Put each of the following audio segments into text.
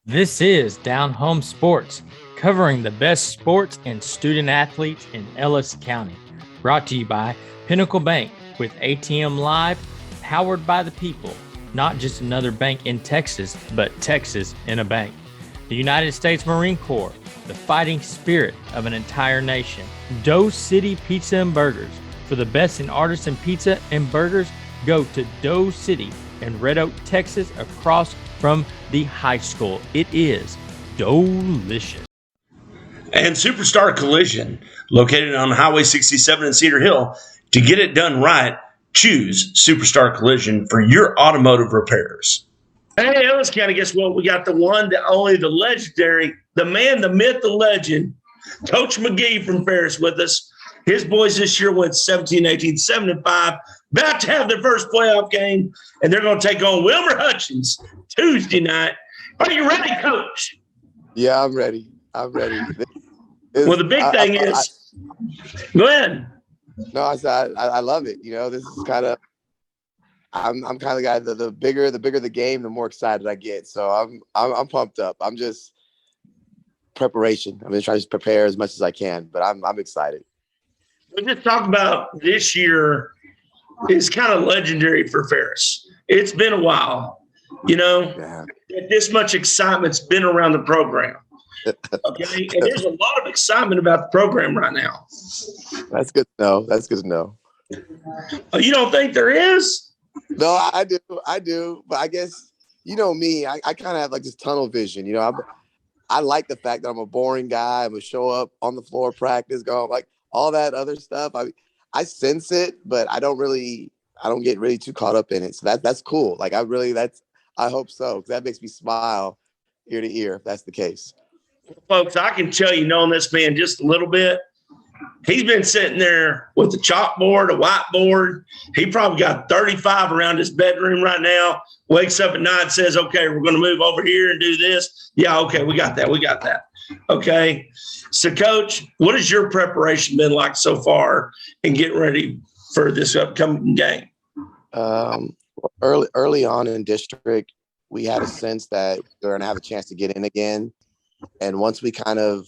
This is DownHome Sports, covering the best sports and student athletes in Ellis County. Brought to you by Pinnacle Bank with ATM Live, powered by the people. Not just another bank in Texas, but Texas in a bank. The United States Marine Corps, the fighting spirit of an entire nation. Doe City Pizza and Burgers. For the best in artisan pizza and burgers, go to Doe City in Red Oak, Texas, across from the high school. It is delicious. And Superstar Collision, located on Highway 67 in Cedar Hill. To get it done right, choose Superstar Collision for your automotive repairs. Hey, Ellis County, guess what? We got the one, the only, the legendary, the man, the myth, the legend, Coach McGee from Ferris with us. His boys this year went 17-18, 7-5, about to have their first playoff game, and they're going to take on Wilmer Hutchins Tuesday night. Are you ready, Coach? Yeah, I'm ready. Well, the big thing is, go ahead. No, I love it. You know, this is kind of, I'm kind of the guy. The bigger the game, the more excited I get. So I'm pumped up. I'm just preparation. I'm just trying to prepare as much as I can, but I'm excited. We just talk about this year is kind of legendary for Ferris. It's been a while, you know. Yeah. This much excitement's been around the program. Okay, and there's a lot of excitement about the program right now. That's good to know. Oh, you don't think there is? No, I do. But I guess, you know me, I kind of have like this tunnel vision. You know, I like the fact that I'm a boring guy. I'm gonna show up on the floor, practice, go like all that other stuff. I sense it, but I don't get really too caught up in it. So that's cool. Like I hope so, because that makes me smile ear to ear if that's the case. Folks, I can tell you, knowing this man just a little bit, he's been sitting there with a chalkboard, a whiteboard. He probably got 35 around his bedroom right now. Wakes up at night and says, okay, we're going to move over here and do this. Yeah, okay, we got that. Okay. So, Coach, what has your preparation been like so far in getting ready for this upcoming game? Early on in district, we had a sense that we were going to have a chance to get in again. And once we kind of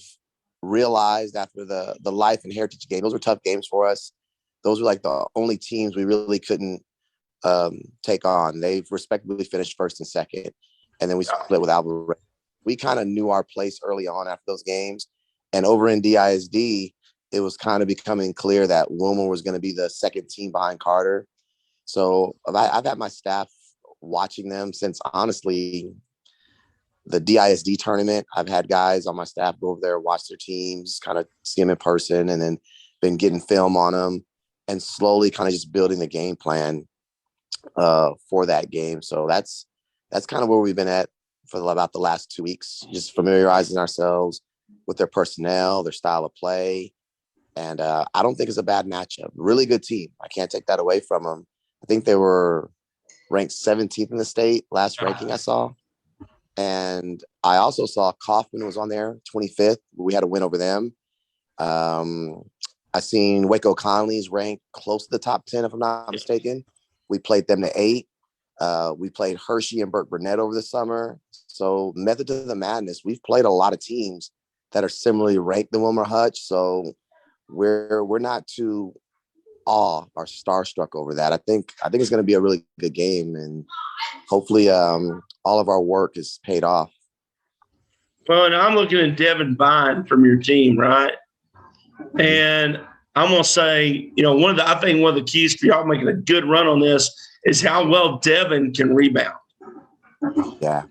realized after the Life and Heritage game, those were tough games for us. Those were like the only teams we really couldn't take on. They've respectively finished first and second. And then we split with Alvarez. We kind of knew our place early on after those games. And over in DISD, it was kind of becoming clear that Wilmer was going to be the second team behind Carter. So I've had my staff watching them since, honestly, the DISD tournament. I've had guys on my staff go over there, watch their teams, kind of see them in person, and then been getting film on them and slowly kind of just building the game plan for that game. So that's kind of where we've been at for about the last 2 weeks, just familiarizing ourselves with their personnel, their style of play. And I don't think it's a bad matchup. Really good team. I can't take that away from them. I think they were ranked 17th in the state, last ranking I saw. And I also saw Kaufman was on there, 25th. We had a win over them. I seen Waco Conley's ranked close to the top 10, if I'm not mistaken. We played them to 8. We played Hershey and Burke Burnett over the summer. So method to the madness, we've played a lot of teams that are similarly ranked than Wilmer Hutch. So we're not too or starstruck over that. I think it's going to be a really good game, and hopefully all of our work is paid off. Well, and I'm looking at Devin Vine from your team, right? And I'm going to say, you know, I think one of the keys for y'all making a good run on this is how well Devin can rebound. Yeah.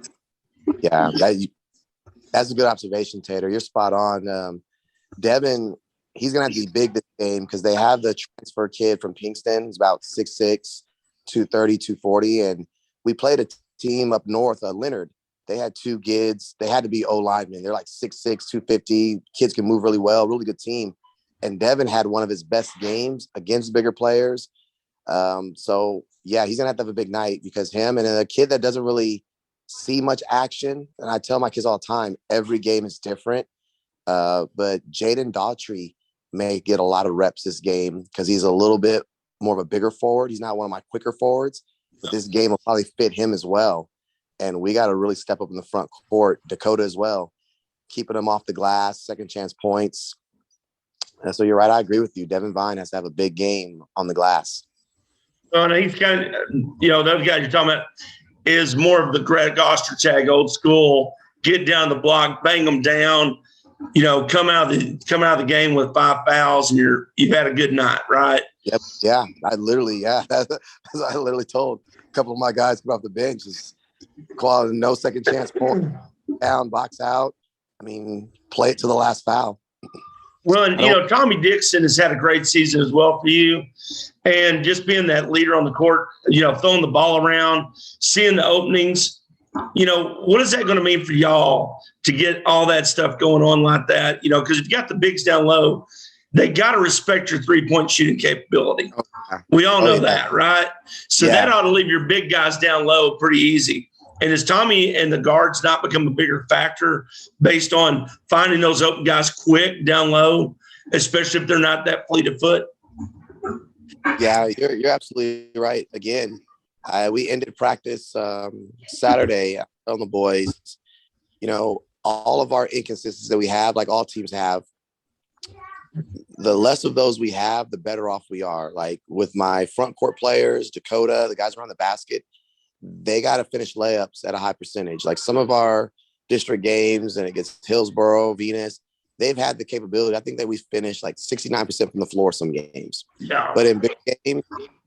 That's a good observation, Tater. You're spot on. Devin, he's going to have to be big this game because they have the transfer kid from Kingston. He's about 6'6", 230, 240. And we played a team up north, Leonard. They had 2 kids. They had to be O-linemen. They're like 6'6", 250. Kids can move really well, really good team. And Devin had one of his best games against bigger players. So, yeah, he's going to have a big night because him and a kid that doesn't really see much action. And I tell my kids all the time, every game is different. But Jaden Daughtry may get a lot of reps this game because he's a little bit more of a bigger forward. He's not one of my quicker forwards, but this game will probably fit him as well. and we got to really step up in the front court. Dakota as well, keeping them off the glass, second chance points. And so you're right. I agree with you. Devin Vine has to have a big game on the glass. Well, and he's kind of, those guys you're talking about is more of the Greg Ostertag old school, get down the block, bang them down, come out of the game with 5 fouls and you've had a good night, right? Yep. Yeah. I literally told a couple of my guys come off the bench is quality, no second chance point, down, box out. I mean, play it to the last foul. Well, and Tommy Dixon has had a great season as well for you, and just being that leader on the court, throwing the ball around, seeing the openings. What is that going to mean for y'all to get all that stuff going on like that? Because if you got the bigs down low, they got to respect your 3-point shooting capability. We all know that, right? So that ought to leave your big guys down low pretty easy. And has Tommy and the guards not become a bigger factor based on finding those open guys quick down low, especially if they're not that fleet of foot? Yeah, you're absolutely right. Again, we ended practice Saturday on the boys. All of our inconsistencies that we have, like all teams have, the less of those we have, the better off we are. Like with my front court players, Dakota, the guys around the basket, they got to finish layups at a high percentage. Like some of our district games, and it gets Hillsboro, Venus, they've had the capability. I think that we finished like 69% from the floor some games. Yeah. But in big games,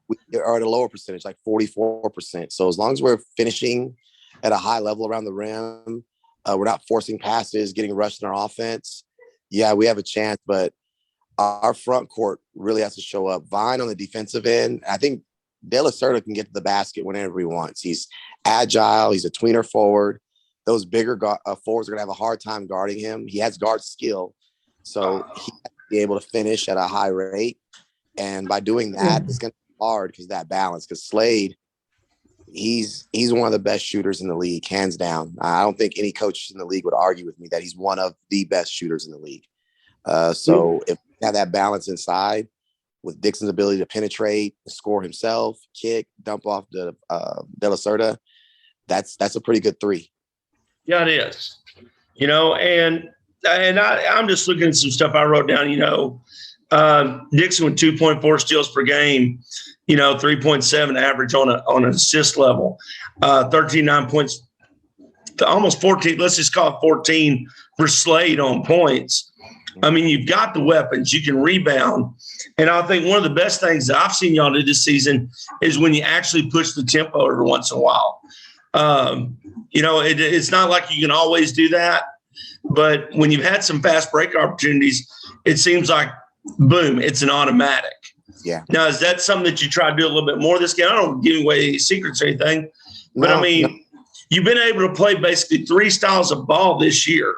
we are at a lower percentage, like 44%. So as long as we're finishing at a high level around the rim, we're not forcing passes, getting rushed in our offense. Yeah, we have a chance, but our front court really has to show up. Vine on the defensive end, I think De La Cerda can get to the basket whenever he wants. He's agile. He's a tweener forward. Those bigger forwards are going to have a hard time guarding him. He has guard skill, so he has to be able to finish at a high rate. And by doing that, it's going to be hard because that balance. Because Slade, he's one of the best shooters in the league, hands down. I don't think any coach in the league would argue with me that he's one of the best shooters in the league. So if we have that balance inside, with Dixon's ability to penetrate, score himself, kick, dump off the De La Cerda, that's a pretty good 3. Yeah, it is. And I'm just looking at some stuff I wrote down. Dixon with 2.4 steals per game, 3.7 average on an assist level, 13.9 points, almost 14. Let's just call it 14 for Slade on points. I mean, you've got the weapons. You can rebound. And I think one of the best things that I've seen y'all do this season is when you actually push the tempo every once in a while. It's not like you can always do that. But when you've had some fast break opportunities, it seems like, boom, it's an automatic. Yeah. Now, is that something that you try to do a little bit more this game? I don't give away any secrets or anything. But, you've been able to play basically 3 styles of ball this year,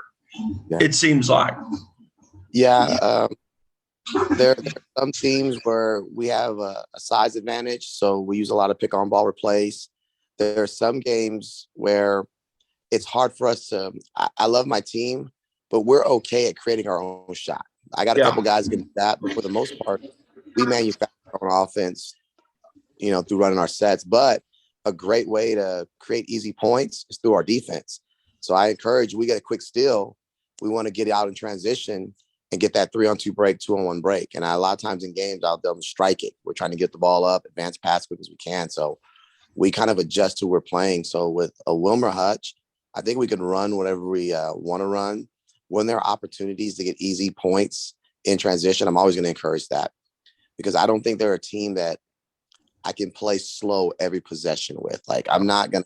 it seems like. Yeah. There are some teams where we have a size advantage, so we use a lot of pick on ball replace. There are some games where it's hard for us to. I love my team, but we're okay at creating our own shot. I got a couple guys getting that, but for the most part, we manufacture our own offense, through running our sets. But a great way to create easy points is through our defense. So I encourage, we get a quick steal, we want to get out in transition and get that 3-on-2 break, 2-on-1 break. And a lot of times in games, I'll tell them strike it. We're trying to get the ball up, advance pass quick as we can. So we kind of adjust to who we're playing. So with a Wilmer Hutch, I think we can run whatever we want to run. When there are opportunities to get easy points in transition, I'm always going to encourage that, because I don't think they're a team that I can play slow every possession with. Like I'm not going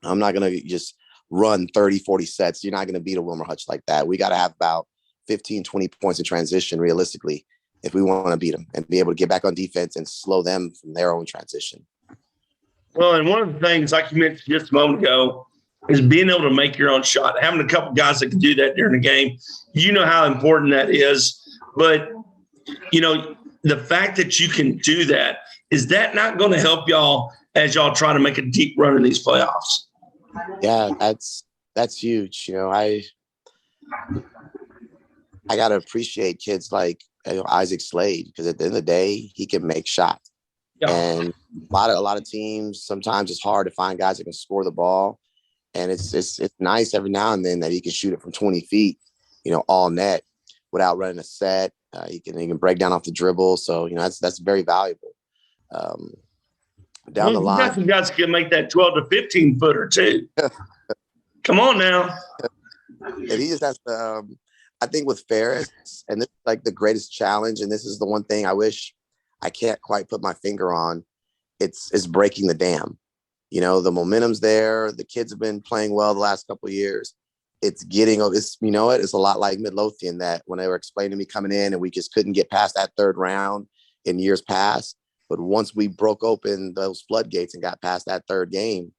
to just run 30, 40 sets. You're not going to beat a Wilmer Hutch like that. We got to have about 15, 20 points in transition realistically if we want to beat them and be able to get back on defense and slow them from their own transition. Well, and one of the things, like you mentioned just a moment ago, is being able to make your own shot. Having a couple guys that can do that during the game, how important that is. But, the fact that you can do that, is that not going to help y'all as y'all try to make a deep run in these playoffs? Yeah, that's huge. I got to appreciate kids like Isaac Slade, because at the end of the day, he can make shots. Yeah. And a lot of teams, sometimes it's hard to find guys that can score the ball. And it's nice every now and then that he can shoot it from 20 feet, all net without running a set. He can break down off the dribble. So, that's very valuable. Down the line, you got some guys can make that 12 to 15 footer too. Come on now. And he just has to, I think with Ferris, and this is like the greatest challenge, and this is the one thing I wish I can't quite put my finger on, it's breaking the dam. The momentum's there. The kids have been playing well the last couple of years. It's a lot like Midlothian, that when they were explaining to me coming in and we just couldn't get past that third round in years past. But once we broke open those floodgates and got past that third game,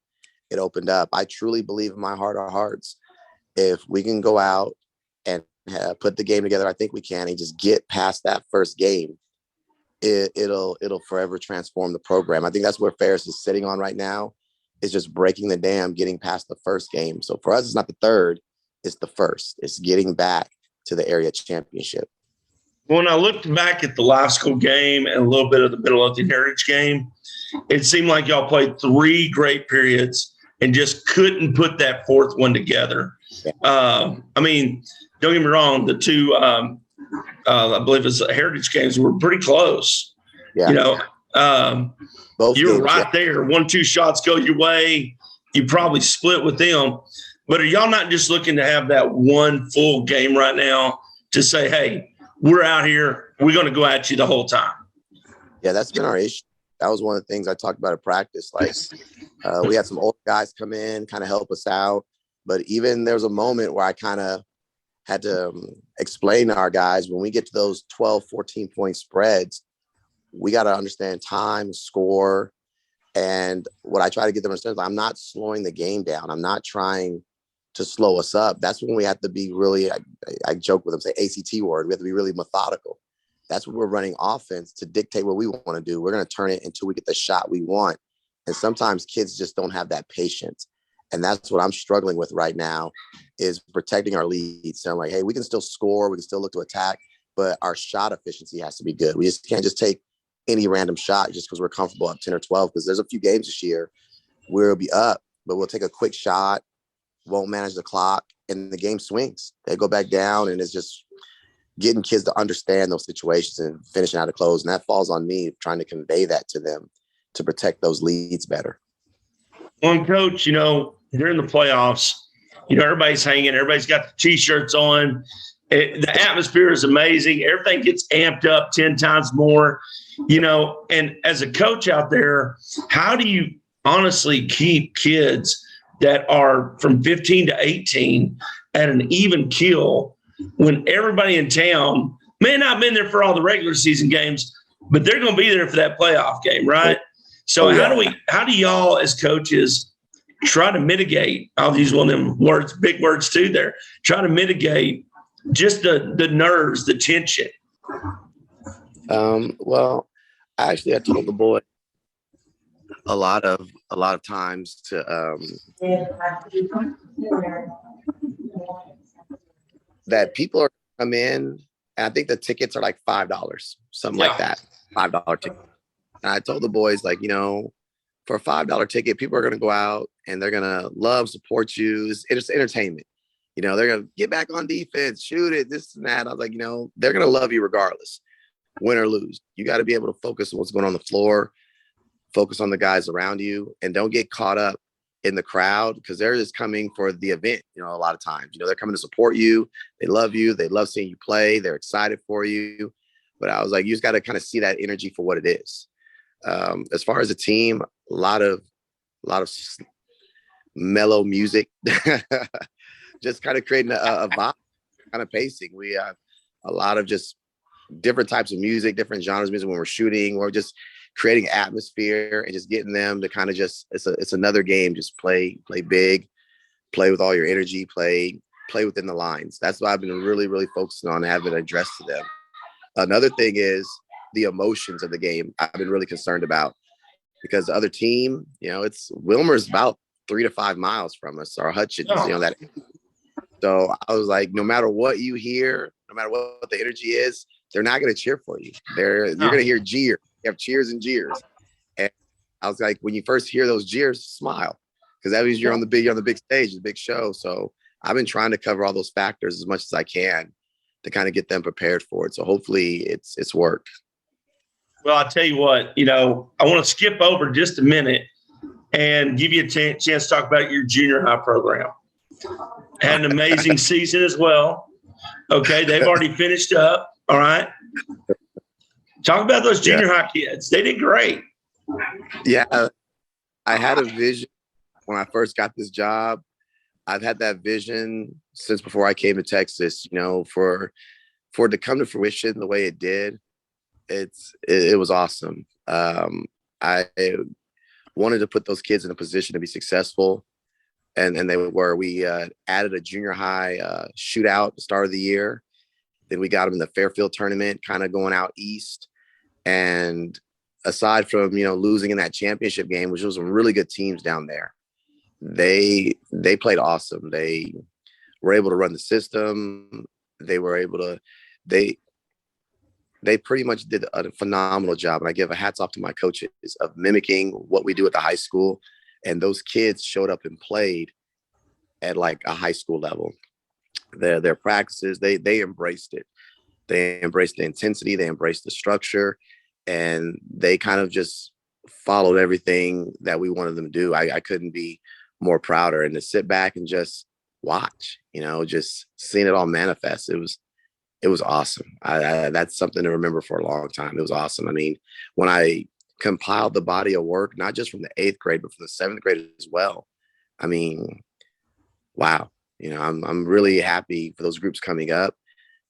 it opened up. I truly believe in my heart of hearts, if we can go out and put the game together, I think we can, and just get past that first game, it'll forever transform the program. I think that's where Ferris is sitting on right now, is just breaking the dam, getting past the first game. So for us, it's not the third, it's the first. It's getting back to the area championship. When I looked back at the live school game and a little bit of the Midlothian Heritage game, it seemed like y'all played 3 great periods and just couldn't put that fourth one together. Yeah. Don't get me wrong, the 2, I believe it's Heritage games were pretty close. Yeah. Both you were right there. 1-2 shots go your way. You probably split with them. But are y'all not just looking to have that one full game right now to say, hey, we're out here, we're going to go at you the whole time? Yeah, that's been our issue. That was one of the things I talked about at practice. Like, we had some old guys come in, kind of help us out. But even there was a moment where I kind of had to explain to our guys, when we get to those 12, 14-point spreads, we got to understand time, score. And what I try to get them to understand is I'm not slowing the game down. I'm not trying to slow us up. That's when we have to be really, I joke with them, say ACT word. We have to be really methodical. That's when we're running offense to dictate what we want to do. We're going to turn it until we get the shot we want. And sometimes kids just don't have that patience. And that's what I'm struggling with right now, is protecting our leads. So I'm like, hey, we can still score. We can still look to attack, but our shot efficiency has to be good. We just can't just take any random shot just because we're comfortable up 10 or 12, because there's a few games this year where we'll be up, but we'll take a quick shot, won't manage the clock, and the game swings. They go back down, and it's just getting kids to understand those situations and finishing out a close. And that falls on me, trying to convey that to them to protect those leads better. Well, Coach, during the playoffs, everybody's hanging, everybody's got the T-shirts on. The atmosphere is amazing. Everything gets amped up 10 times more, and as a coach out there, how do you honestly keep kids that are from 15 to 18 at an even keel when everybody in town may not have been there for all the regular season games, but they're going to be there for that playoff game, right? So how do y'all as coaches try to mitigate, I'll use one of them words, big words too there, try to mitigate just the nerves, the tension? Well, actually, I told the boy a lot of times to that people are come in, and I think the tickets are like $5, something like that, $5 ticket. And I told the boys, like, for a $5 ticket, people are going to go out and they're going to love, support you. It's entertainment. They're going to get back on defense, shoot it, this and that. I was like, they're going to love you regardless, win or lose. You got to be able to focus on what's going on the floor, focus on the guys around you, and don't get caught up in the crowd, because they're just coming for the event. A lot of times, they're coming to support you. They love you. They love seeing you play. They're excited for you. But I was like, you just got to kind of see that energy for what it is. As far as a team, a lot of mellow music, just kind of creating a vibe, kind of pacing. We have a lot of just different types of music, different genres of music when we're shooting. We're just creating atmosphere and just getting them to kind of just, it's another game. Just play big, play with all your energy, play within the lines. That's what I've been really, really focusing on, having addressed to them. Another thing is the emotions of the game. I've been really concerned about, because the other team, it's Wilmer's about 3 to 5 miles from us, or Hutchins, that. So I was like, no matter what you hear, no matter what the energy is, they're not going to cheer for you. You're going to hear jeers. You have cheers and jeers. I was like, when you first hear those jeers, smile, because that means you're on the big stage, the big show. So I've been trying to cover all those factors as much as I can to kind of get them prepared for it. So hopefully it's worked. Well, I'll tell you what, I want to skip over just a minute and give you a chance to talk about your junior high program. Had an amazing season as well. Okay, they've already finished up. All right. Talk about those junior high kids. They did great. Yeah, I had a vision when I first got this job. I've had that vision since before I came to Texas, for it to come to fruition the way it did. It was awesome. I wanted to put those kids in a position to be successful. And they were. We added a junior high shootout at the start of the year. Then we got them in the Fairfield tournament, kind of going out east. And aside from, losing in that championship game, which was some really good teams down there, they played awesome. They were able to run the system. They were able to, they pretty much did a phenomenal job. And I give a hats off to my coaches of mimicking what we do at the high school. And those kids showed up and played at like a high school level. Their practices, they embraced it. They embraced the intensity. They embraced the structure. And they kind of just followed everything that we wanted them to do. I couldn't be more prouder. And to sit back and just watch, just seeing it all manifest. It was awesome. That's something to remember for a long time. It was awesome. I mean, when I compiled the body of work, not just from the 8th grade, but from the 7th grade as well. I mean, wow. I'm really happy for those groups coming up,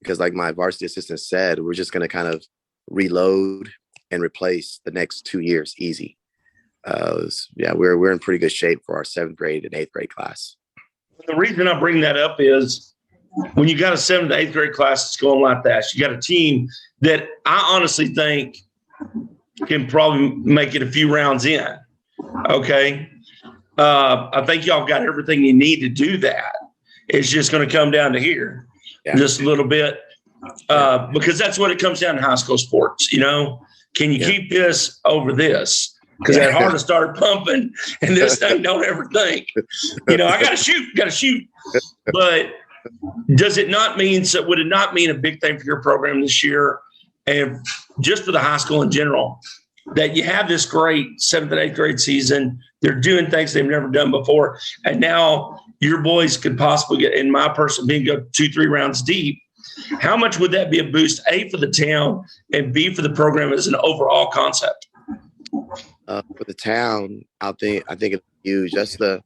because like my varsity assistant said, we're just going to kind of reload and replace the next 2 years easy. We're in pretty good shape for our 7th grade and 8th grade class. The reason I bring that up is when you got a 7th to 8th grade class that's going like that, you got a team that I honestly think can probably make it a few rounds in. Okay. I think y'all got everything you need to do that. It's just going to come down to here just a little bit, because that's what it comes down to high school sports. Can you keep this over this? Because that heart to start pumping and this thing don't ever think, I got to shoot. But does it not mean, would it not mean a big thing for your program this year and just for the high school in general, that you have this great 7th and 8th grade season? They're doing things they've never done before. And now your boys could possibly get, in my personal opinion, go 2-3 rounds deep. How much would that be a boost, A, for the town, and B, for the program as an overall concept? For the town, I think it's huge. That's the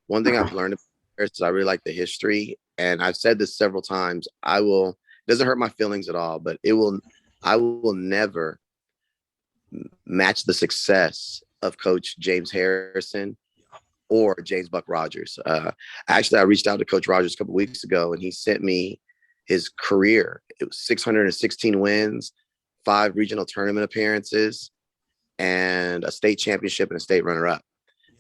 one thing I've learned about Ferris is I really like the history. And I've said this several times. It doesn't hurt my feelings at all, but I will never match the success of Coach James Harrison or James Buck Rogers. Actually, I reached out to Coach Rogers a couple of weeks ago, and he sent me his career. It was 616 wins, 5 regional tournament appearances, and a state championship and a state runner-up.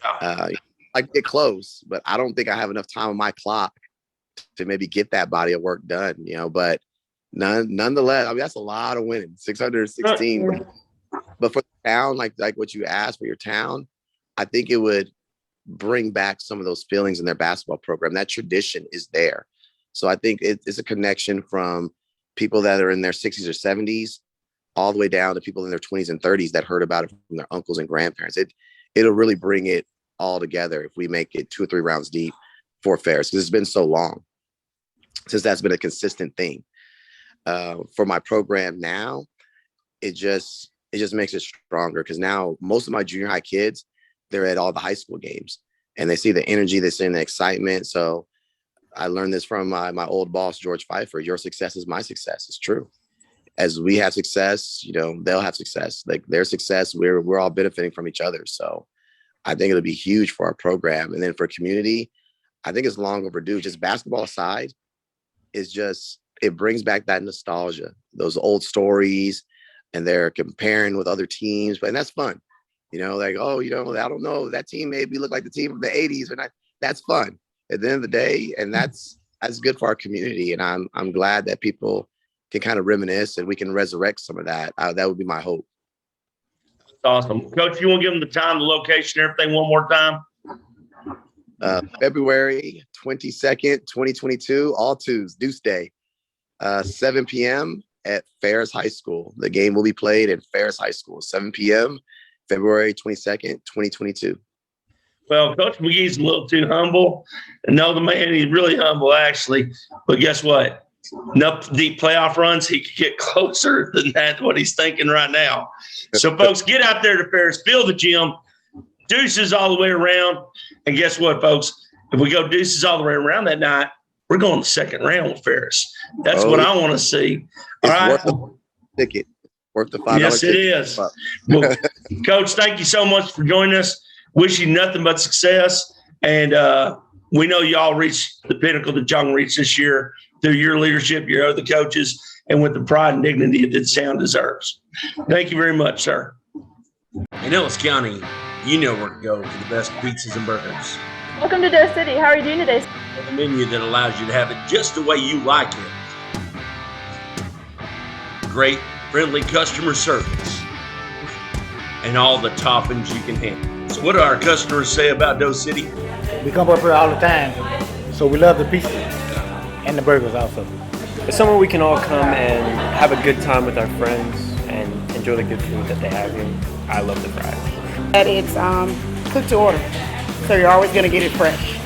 I get close, but I don't think I have enough time on my clock to maybe get that body of work done, but nonetheless, I mean, that's a lot of winning, 616. But for the town, like what you asked for your town, I think it would bring back some of those feelings in their basketball program. That tradition is there. So I think it's a connection from people that are in their 60s or 70s all the way down to people in their 20s and 30s that heard about it from their uncles and grandparents. It'll really bring it all together if we make it 2 or 3 rounds deep for Ferris, because it's been so long since that's been a consistent thing. For my program now, it just makes it stronger, because now most of my junior high kids, they're at all the high school games and they see the energy, they see the excitement. So I learned this from my old boss, George Pfeiffer. Your success is my success. It's true. As we have success, they'll have success. Like their success, we're all benefiting from each other. So I think it'll be huge for our program. And then for community, I think it's long overdue. Just basketball aside, it brings back that nostalgia, those old stories, and they're comparing with other teams, and that's fun. I don't know, that team maybe look like the team of the 80s, and that's fun at the end of the day, and that's good for our community. And I'm glad that people can kind of reminisce and we can resurrect some of that. That would be my hope. Awesome. Coach, you want to give them the time, the location, everything one more time? February 22nd, 2022, all Deuce Day, 7 p.m. at Ferris High School. The game will be played at Ferris High School, 7 p.m., February 22nd, 2022. Well, Coach McGee's a little too humble. And no, the man, he's really humble, actually. But guess what? Enough deep playoff runs, he could get closer than that, what he's thinking right now. So, folks, get out there to Ferris, fill the gym, deuces all the way around. And guess what, folks? If we go deuces all the way around that night, we're going the second round with Ferris. That's what I want to see. All right. Worth the ticket. Worth the $5 Yes, it ticket. is. Well, Coach, thank you so much for joining us. Wish you nothing but success. And we know y'all reached the pinnacle that y'all reached this year through your leadership, your other coaches, and with the pride and dignity that the town deserves. Thank you very much, sir. In Ellis County, you know where to go for the best pizzas and burgers. Welcome to Doe City. How are you doing today? A menu that allows you to have it just the way you like it. Great, friendly customer service. And all the toppings you can handle. So what do our customers say about Doe City? We come up here all the time, so we love the pizza and the burgers also. It's somewhere we can all come and have a good time with our friends and enjoy the good food that they have here. I love the fries. That it's cooked to order, so you're always going to get it fresh.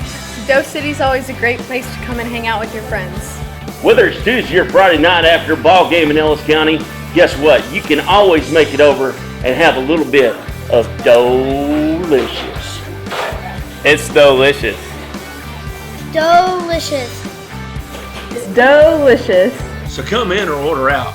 Doe City's always a great place to come and hang out with your friends. Whether it's Tuesday or Friday night after a ball game in Ellis County, guess what? You can always make it over and have a little bit of delicious. It's delicious. Delicious. It's delicious. So come in or order out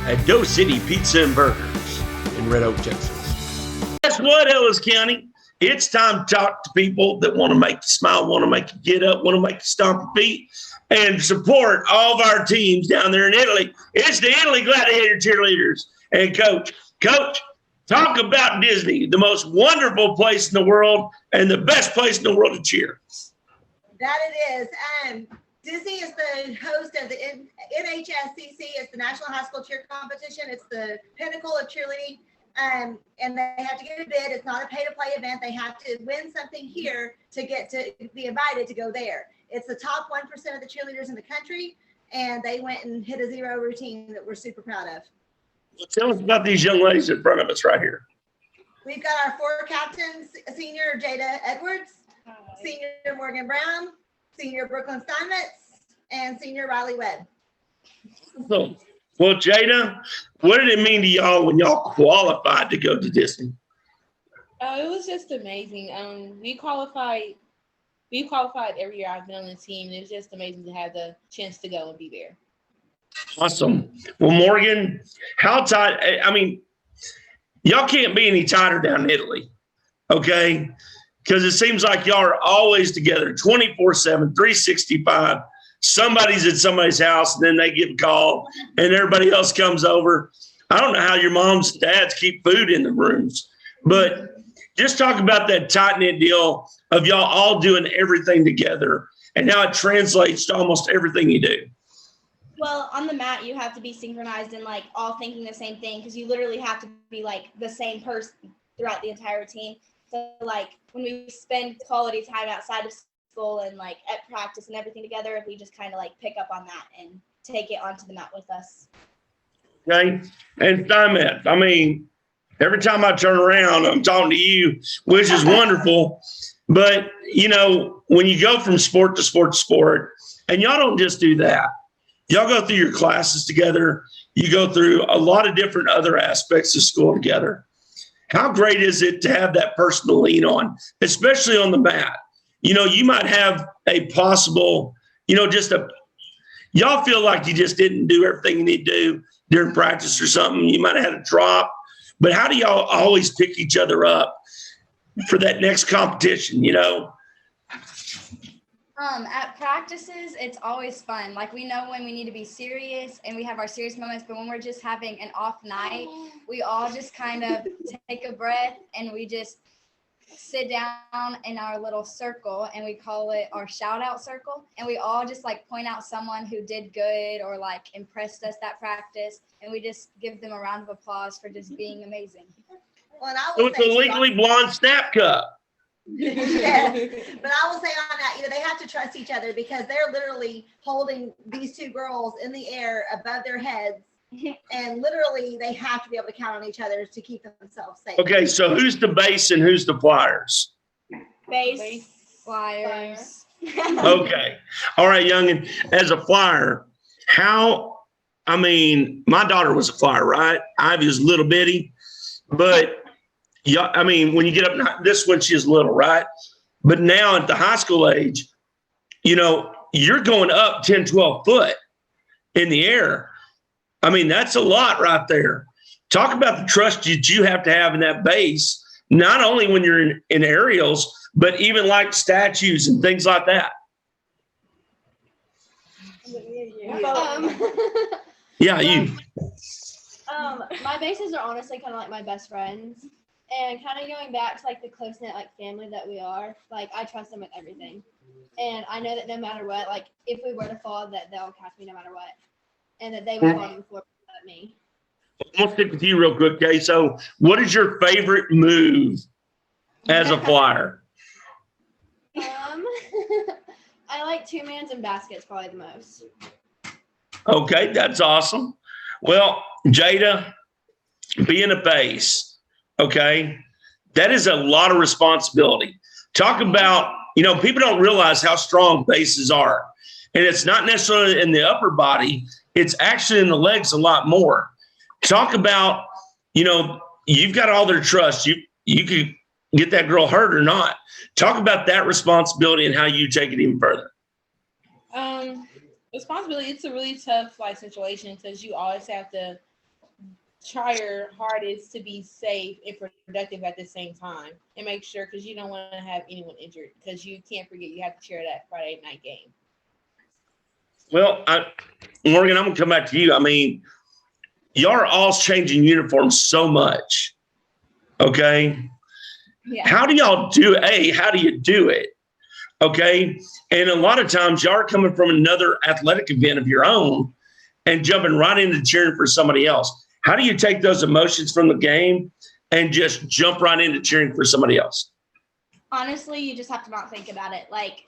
at Doe City Pizza and Burgers in Red Oak, Texas. Guess what, Ellis County? It's time to talk to people that want to make you smile, want to make you get up, want to make you stomp your feet, and support all of our teams down there in Italy. It's the Italy Gladiator Cheerleaders. And Coach, talk about Disney, the most wonderful place in the world and the best place in the world to cheer. That it is. Disney is the host of the NHSCC. It's the National High School Cheer Competition. It's the pinnacle of cheerleading. And they have to get a bid. It's not a pay-to-play event. They have to win something here to get to be invited to go there. It's the top 1% of the cheerleaders in the country, and they went and hit a zero routine that we're super proud of. Well, tell us about these young ladies in front of us right here. We've got our 4 captains, senior Jada Edwards, senior Morgan Brown, senior Brooklyn Steinmetz, and senior Riley Webb. So, well, Jada, what did it mean to y'all when y'all qualified to go to Disney? It was just amazing. We qualified every year I've been on the team. It was just amazing to have the chance to go and be there. Awesome. Well, Morgan, how tight? I mean, y'all can't be any tighter down in Italy, okay? Because it seems like y'all are always together 24/7, 365. Somebody's at somebody's house, and then they get a call, and everybody else comes over. I don't know how your moms and dads keep food in the rooms, but just talk about that tight-knit deal of y'all all doing everything together and how it translates to almost everything you do. Well, on the mat, you have to be synchronized and like all thinking the same thing because you literally have to be like the same person throughout the entire team. So like when we spend quality time outside of school and like at practice and everything together, we just kind of like pick up on that and take it onto the mat with us. Okay. And Steinmetz, I mean, every time I turn around, I'm talking to you, which is wonderful. But, you know, when you go from sport to sport to sport, and y'all don't just do that. Y'all go through your classes together. You go through a lot of different other aspects of school together. How great is it to have that person to lean on, especially on the mat? You know, you might have a possible, you know, y'all feel like you just didn't do everything you need to do during practice or something. You might have had a drop, but how do y'all always pick each other up for that next competition, you know? At practices, it's always fun. Like we know when we need to be serious and we have our serious moments, but when we're just having an off night, we all just kind of take a breath and we just sit down in our little circle and we call it our shout out circle. And we all just like point out someone who did good or like impressed us that practice. And we just give them a round of applause for just being amazing. Well, and I So will it's say a too, legally blonde snap cup. yes. But I will say on that, they have to trust each other because they're literally holding these two girls in the air above their heads. And literally they have to be able to count on each other to keep themselves safe. Okay, so who's the base and who's the flyers? Base, flyers. Okay. All right, youngin. As a flyer, my daughter was a flyer, right? Ivy was little bitty, but yeah, when you get up, this one, she's little, right? But now at the high school age, you're going up 10, 12 foot in the air. That's a lot right there. Talk about the trust that you have to have in that base, not only when you're in aerials, but even like statues and things like that. Yeah, you. My bases are honestly kind of like my best friends, and kind of going back to like the close knit like family that we are. Like I trust them with everything, and I know that no matter what, like if we were to fall, that they'll catch me no matter what, and that they will fall before me. I'm gonna stick with you real quick, okay? So, what is your favorite move as a flyer? I like 2-mans and baskets probably the most. Okay, that's awesome. Well, Jada, being a base, okay, that is a lot of responsibility. Talk about, people don't realize how strong bases are. And it's not necessarily in the upper body, it's actually in the legs a lot more. Talk about, you've got all their trust. You could get that girl hurt or not. Talk about that responsibility and how you take it even further. Responsibility, it's a really tough situation because you always have to try your hardest to be safe and productive at the same time and make sure, because you don't want to have anyone injured, because you can't forget you have to cheer that Friday night game. Well, Morgan, I'm going to come back to you. Y'all are all changing uniforms so much. Okay. Yeah. How do y'all do it? How do you do it? Okay. And a lot of times y'all are coming from another athletic event of your own and jumping right into cheering for somebody else. How do you take those emotions from the game and just jump right into cheering for somebody else? Honestly, you just have to not think about it. Like,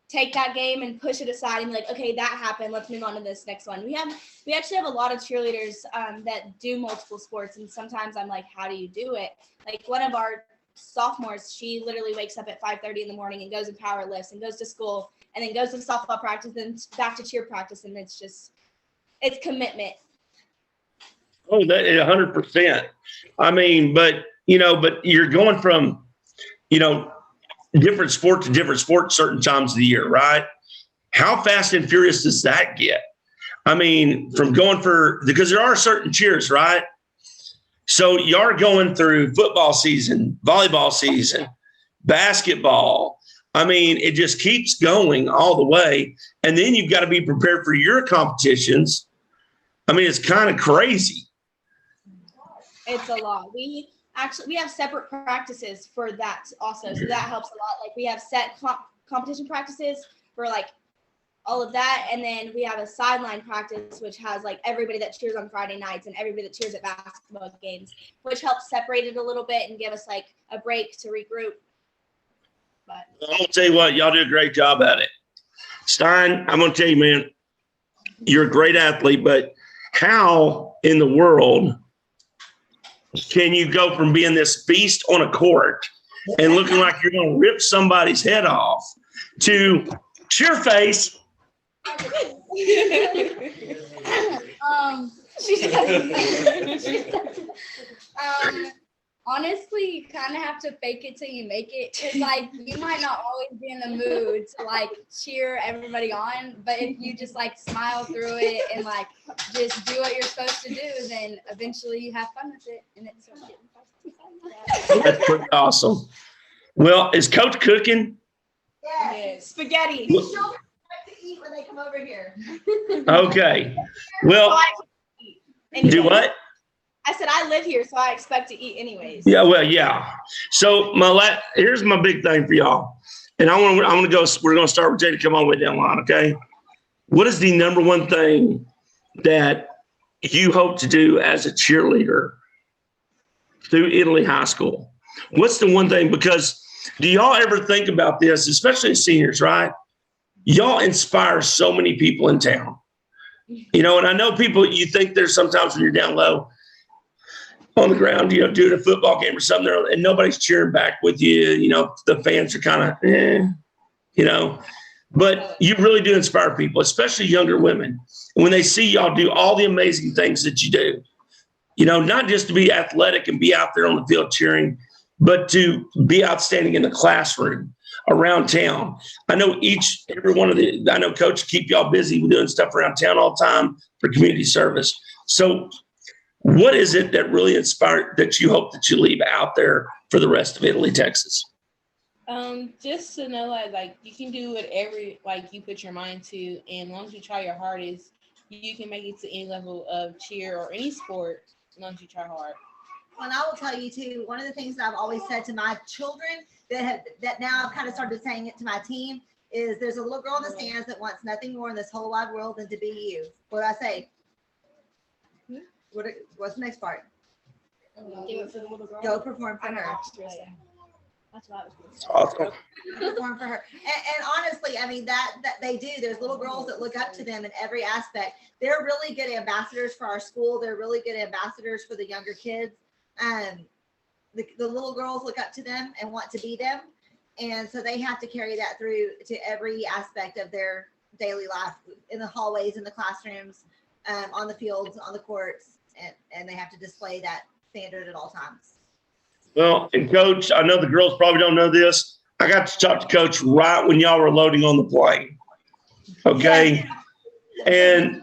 take that game and push it aside and be like, okay, that happened. Let's move on to this next one. We actually have a lot of cheerleaders that do multiple sports. And sometimes I'm like, how do you do it? Like one of our sophomores, she literally wakes up at 5:30 in the morning and goes and power lifts and goes to school and then goes to softball practice and back to cheer practice. And it's commitment. Oh, that is 100%. But you're going from, different sport to different sport certain times of the year, right? How fast and furious does that get? From going because there are certain cheers, right? So you're going through football season, volleyball season, basketball. It just keeps going all the way. And then you've got to be prepared for your competitions. It's kind of crazy. It's a lot. We have separate practices for that also. So that helps a lot. Like we have set competition practices for like all of that. And then we have a sideline practice, which has like everybody that cheers on Friday nights and everybody that cheers at basketball games, which helps separate it a little bit and give us like a break to regroup. But I'm going to tell you what, y'all do a great job at it. Stein, I'm going to tell you, man, you're a great athlete, but how in the world can you go from being this beast on a court and looking like you're going to rip somebody's head off to cheer face? Honestly, you kind of have to fake it till you make it. Because, like, you might not always be in the mood to, like, cheer everybody on. But if you just, like, smile through it and, like, just do what you're supposed to do, then eventually you have fun with it. And it's so getting That's pretty awesome. Well, is Coach cooking? yes. Spaghetti. They still like to eat when they come over here. Okay. Well, do what? I said I live here, so I expect to eat anyways. Yeah, well, yeah. So here's my big thing for y'all, and I'm gonna go. We're gonna start with Jada. Come all the way down the line, okay? What is the number one thing that you hope to do as a cheerleader through Italy High School, what's the one thing, because do y'all ever think about this, especially as seniors, right? Y'all inspire so many people in town. You know, and I know people, you think there's sometimes when you're down low on the ground, you know, doing a football game or something, and nobody's cheering back with you. You know, the fans are kind of, you know, but you really do inspire people, especially younger women. And when they see y'all do all the amazing things that you do, you know, not just to be athletic and be out there on the field cheering, but to be outstanding in the classroom, around town. I know every one of I know Coach keep y'all busy doing stuff around town all the time for community service. So what is it that really inspired that you hope that you leave out there for the rest of Italy, Texas? Just to know like you can do whatever like you put your mind to, and as long as you try your hardest, you can make it to any level of cheer or any sport as long as you try hard. And I will tell you too, one of the things that I've always said to my children that now I've kind of started saying it to my team is there's a little girl in the stands that wants nothing more in this whole wide world than to be you. What do I say? What's the next part? Do it for the little girl. Go perform for her. That's what I was going to say. Awesome. Perform for her. And honestly, I mean, that they do. There's little girls that look up to them in every aspect. They're really good ambassadors for our school. They're really good ambassadors for the younger kids. The little girls look up to them and want to be them. And so they have to carry that through to every aspect of their daily life, in the hallways, in the classrooms, on the fields, on the courts, and they have to display that standard at all times. Well, and Coach, I know the girls probably don't know this. I got to talk to Coach right when y'all were loading on the plane. Okay. And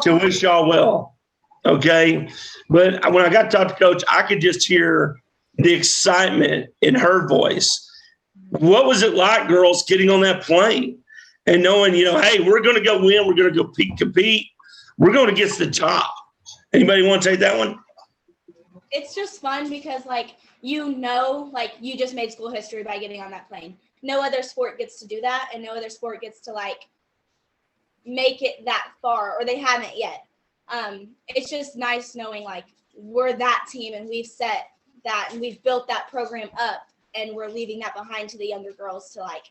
to wish y'all well. Okay. But when I got to talk to Coach, I could just hear the excitement in her voice. What was it like, girls, getting on that plane and knowing, you know, hey, we're going to go win. We're going to go compete. We're going to get to the top. Anybody want to take that one? It's just fun because, like, you know, like, you just made school history by getting on that plane. No other sport gets to do that, and no other sport gets to, like, make it that far, or they haven't yet. It's just nice knowing, like, we're that team, and we've set that, and we've built that program up, and we're leaving that behind to the younger girls to, like,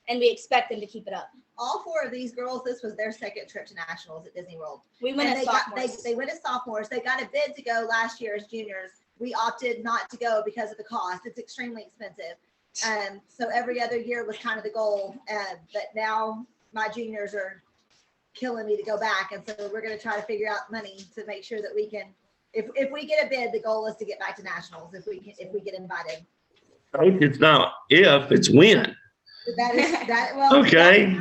and we expect them to keep it up. All four of these girls, this was their second trip to nationals at Disney World. We went as sophomores. They went as sophomores. They got a bid to go last year as juniors. We opted not to go because of the cost. It's extremely expensive. So every other year was kind of the goal. But now my juniors are killing me to go back. And so we're going to try to figure out money to make sure that we can, if we get a bid, the goal is to get back to nationals if we get invited. It's not if, it's when. That is that. Well, okay.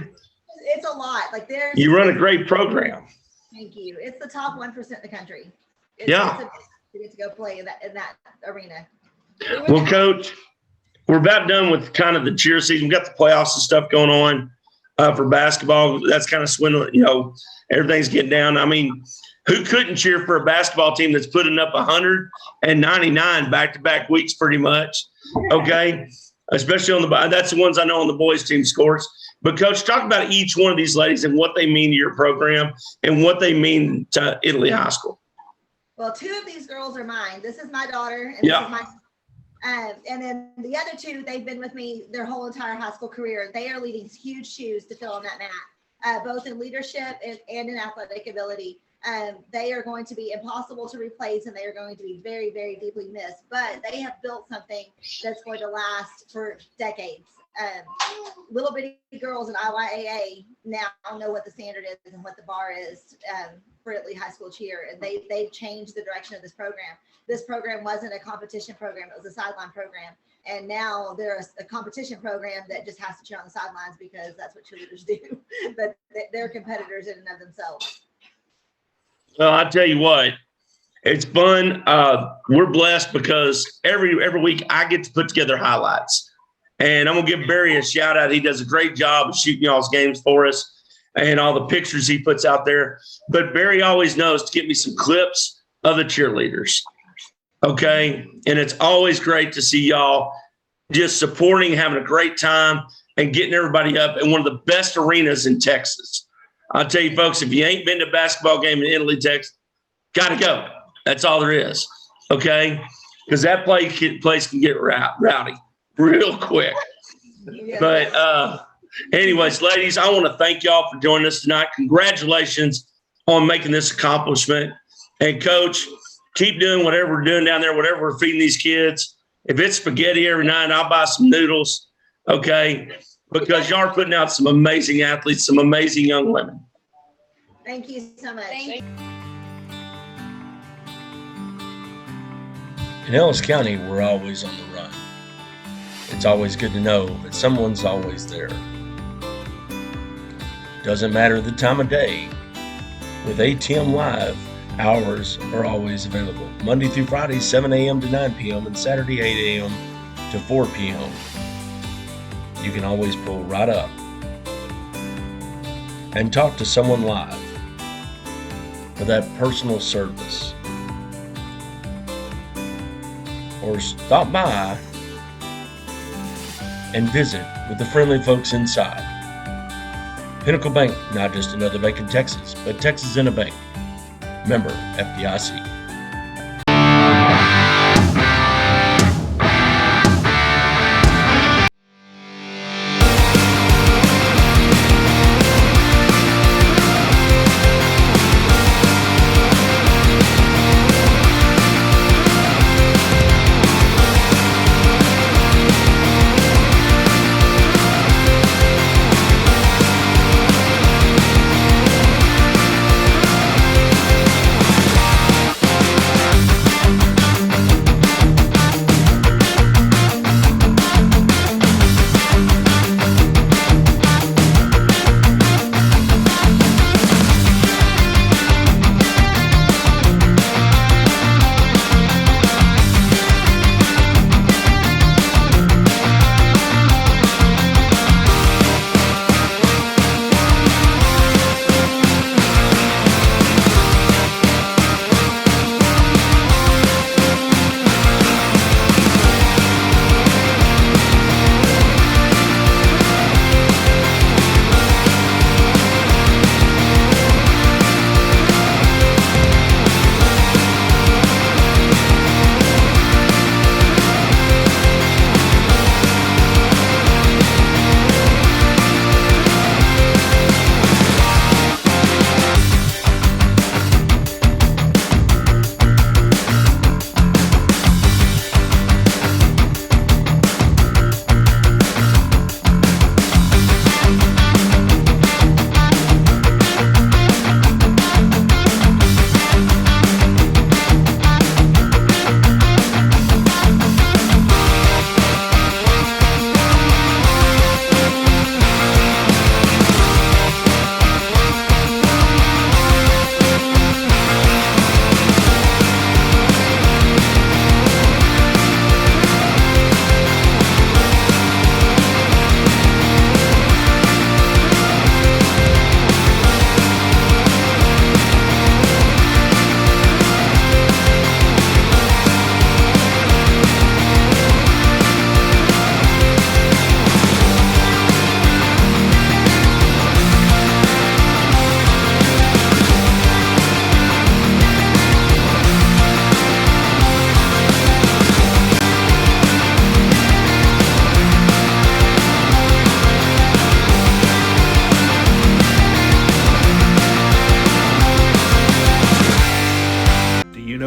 It's a lot. Like you run a great program. Thank you. It's the top 1% in the country. It's to get to go play in that arena. Well, Coach, we're about done with kind of the cheer season. We got the playoffs and stuff going on for basketball. That's kind of swindling. You know, everything's getting down. I mean, who couldn't cheer for a basketball team that's putting up 199 back-to-back weeks, pretty much? Okay. Especially on that's the ones I know on the boys team scores. But Coach, talk about each one of these ladies and what they mean to your program and what they mean to Italy High School. Well, two of these girls are mine. This is my daughter, and this is my and then the other two, they've been with me their whole entire high school career. They are leading huge shoes to fill on that mat, both in leadership and in athletic ability. They are going to be impossible to replace, and they are going to be very, very deeply missed. But they have built something that's going to last for decades. Little bitty girls in IYAA now know what the standard is and what the bar is for Italy High School cheer, and they've changed the direction of this program. This program wasn't a competition program; it was a sideline program, and now they're a competition program that just has to cheer on the sidelines because that's what cheerleaders do. But they're competitors in and of themselves. Well, I tell you what, it's fun. We're blessed because every week I get to put together highlights. And I'm going to give Barry a shout out. He does a great job of shooting y'all's games for us and all the pictures he puts out there. But Barry always knows to get me some clips of the cheerleaders. Okay. And it's always great to see y'all just supporting, having a great time, and getting everybody up in one of the best arenas in Texas. I'll tell you, folks, if you ain't been to a basketball game in Italy, Texas, got to go. That's all there is. Okay. because that place can get rowdy real quick. But anyways, ladies, I want to thank y'all for joining us tonight. Congratulations on making this accomplishment. And Coach, keep doing whatever we're doing down there, whatever we're feeding these kids. If it's spaghetti every night, I'll buy some noodles, okay? Because y'all are putting out some amazing athletes, some amazing young women. Thank you so much. In Ellis County, we're always on the run. It's always good to know that someone's always there. Doesn't matter the time of day. With ATM Live, hours are always available. Monday through Friday, 7 a.m. to 9 p.m. and Saturday, 8 a.m. to 4 p.m. You can always pull right up and talk to someone live for that personal service. Or stop by and visit with the friendly folks inside. Pinnacle Bank, not just another bank in Texas, but Texas in a bank. Member FDIC.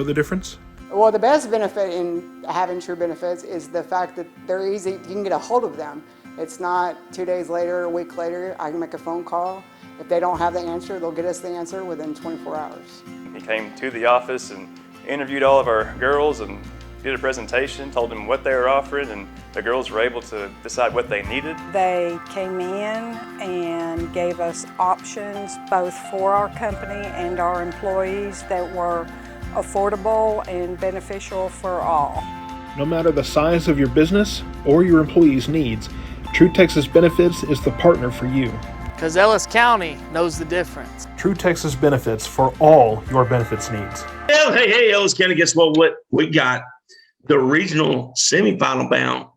The difference? Well, the best benefit in having True Benefits is the fact that they're easy. You can get a hold of them. It's not 2 days later, a week later, I can make a phone call. If they don't have the answer, they'll get us the answer within 24 hours. He came to the office and interviewed all of our girls and did a presentation, told them what they were offering, and the girls were able to decide what they needed. They came in and gave us options both for our company and our employees that were affordable and beneficial for all. No matter the size of your business or your employees' needs, True Texas Benefits is the partner for you. Because Ellis County knows the difference. True Texas Benefits for all your benefits needs. Hey, Ellis County, guess what we got? The regional semifinal bound.